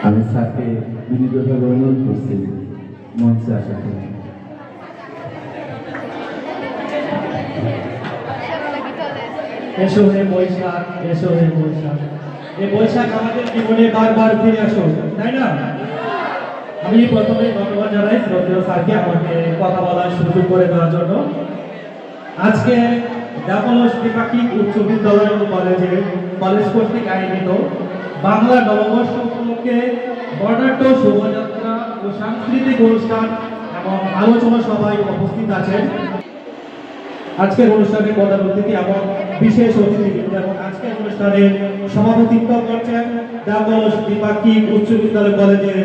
আমি স্যারকে বিনীতভাবে অনুরোধ করছি মঞ্চে আসার জন্য। এসো হে বৈশাখ, এসো হে বৈশাখ। এই বৈশাখ আমাদের জীবনে বারবার ফিরে আসো, তাই না? আমি প্রথমে ধন্যবাদ জানাই শ্রদ্ধেয় স্যারকে আমাকে কথা বলার সুযোগ করে দেওয়ার জন্য। আজকে দাপলস দ্বিপাক্ষিক উচ্চ বিদ্যালয় ও কলেজ কর্তৃক আয়োজিত বাংলা নববর্ষ উপলক্ষে বর্ণাঢ্য শোভাযাত্রা ও সাংস্কৃতিক অনুষ্ঠান এবং আলোচনা সভায় উপস্থিত আছেন। আজকের অনুষ্ঠানে প্রধান অতিথি এবং বিশেষ অতিথিবৃন্দ এবং আজকের অনুষ্ঠানে সভাপতিত্ব করছেন দাপলস দ্বিপাক্ষিক উচ্চ বিদ্যালয় কলেজের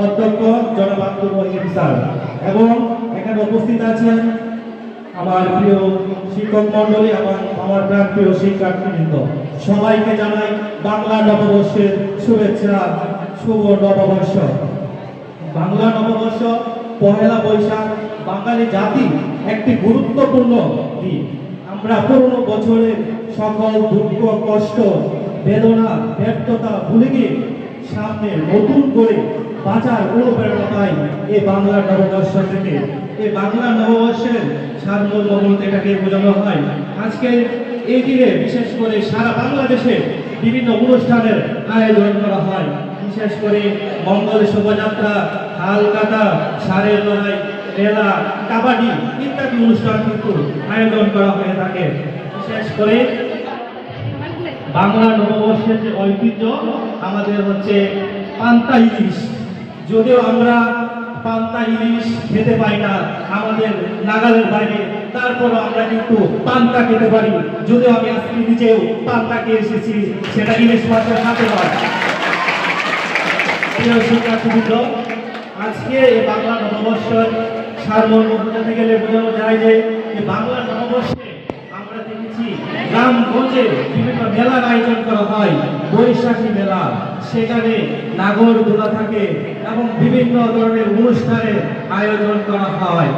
অধ্যক্ষ জনাব আব্দুর রহিম স্যার এবং এখানে উপস্থিত আছেন আমার প্রিয় শিক্ষক মন্ডলী এবং আমার প্রিয় শিক্ষার্থীবৃন্দ। সবাইকে জানাই বাংলা নববর্ষের শুভেচ্ছা, শুভ নববর্ষ। বাংলা নববর্ষ পহেলা বৈশাখ বাঙালি জাতি একটি গুরুত্বপূর্ণ দিন। আমরা পুরনো বছরের সকল দুঃখ, কষ্ট, বেদনা, ব্যর্থতা ভুলে গিয়ে সামনে নতুন করে বাঁচার অনুপ্রেরণা পাই এই বাংলা নববর্ষ থেকে। এই বাংলা নববর্ষের সারমর্ম বলতে এটাকে বোঝানো হয়। আজকে এই দিনে বিশেষ করে সারা বাংলাদেশে বিভিন্ন অনুষ্ঠানের আয়োজন করা হয়। বিশেষ করে মঙ্গল শোভাযাত্রা, হালকাতা, ষাঁড়ের লড়াই, মেলা, কাবাডি ইত্যাদি অনুষ্ঠান কিন্তু আয়োজন করা হয়ে থাকে। বিশেষ করে বাংলা নববর্ষের যে ঐতিহ্য আমাদের হচ্ছে পান্তা ইলিশ। যদিও আমরা পান্তা ইলিশ খেতে পাই না আমাদের নাগালের বাইরে, তারপরও আমরা কিন্তু পান্তা খেতে পারি। যদিও আমি আজকে নিজেও পান্তা খেয়ে এসেছি, সেটা ইলিশ মাছের সাথে নয়। প্রিয় শিক্ষার্থীবৃন্দ, আজকে এই বাংলা নববর্ষের সারমর্ম বোঝাতে গেলে বোঝানো যায় যে এই বাংলা নববর্ষে আমরা দেখেছি গ্রামগঞ্জে বিভিন্ন মেলার আয়োজন করা হয়। বৈশাখী মেলা, সেখানে নাগর দোলা থাকে এবং বিভিন্ন ধরনের অনুষ্ঠানের আয়োজন করা হয়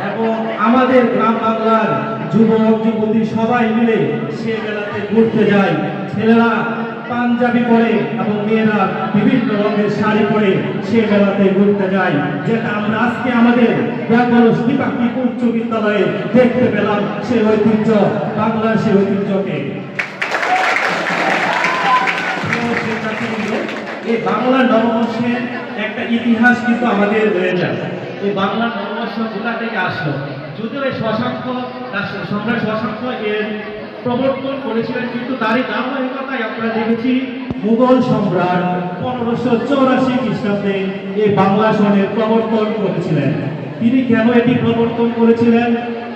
এবং আমাদের গ্রাম বাংলার যুবক যুবতী সবাই মিলে সে মেলাতে ঘুরতে যায়। ছেলেরা পাঞ্জাবি পরে এবং মেয়েরা বিভিন্ন রঙের শাড়ি পরে সে মেলাতে ঘুরতে যায়, যেটা আমরা আজকে আমাদের দাপলস দ্বিপাক্ষিক উচ্চ বিদ্যালয়ে দেখতে পেলাম। সেই ঐতিহ্য, বাংলার সেই ঐতিহ্যকে এই বাংলা নববর্ষের একটা ইতিহাস কিন্তু আমাদের রয়ে যায়। এই বাংলা নববর্ষ কোথা থেকে আসলো? যদিও এই শশাঙ্ক সম্রাট শশাঙ্ক এর প্রবর্তন করেছিলেন, কিন্তু তারই ধারাবাহিকতায় আমরা দেখেছি মুঘল সম্রাট 1584 খ্রিস্টাব্দে এই বাংলা সনের প্রবর্তন করেছিলেন। তিনি কেন এটি প্রবর্তন করেছিলেন?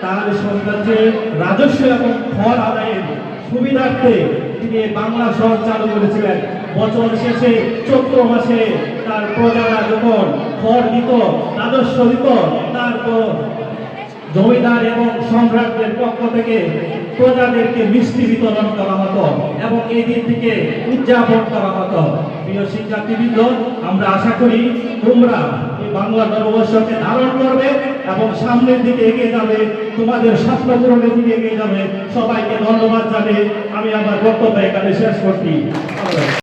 তার সাম্রাজ্যে রাজস্ব এবং কর আদায়ের সুবিধার্থে তিনি বাংলা সন চালু করেছিলেন। বছর শেষে চৈত্র মাসে তার প্রজারা যখন কর দিত, রাজস্ব দিত, তারপর জমিদার এবং সম্রাটদের পক্ষ থেকে প্রজাদেরকে মিষ্টি বিতরণ করা হতো এবং এই দিনটিকে উদযাপন করা হতো। প্রিয় শিক্ষার্থীবৃন্দ, আমরা আশা করি তোমরা এই বাংলা নববর্ষকে ধারণ করবে এবং সামনের দিকে এগিয়ে যাবে, তোমাদের স্বপ্ন পূরণের দিকে এগিয়ে যাবে। সবাইকে ধন্যবাদ জানিয়ে আমি আমার বক্তব্য এখানে শেষ করছি।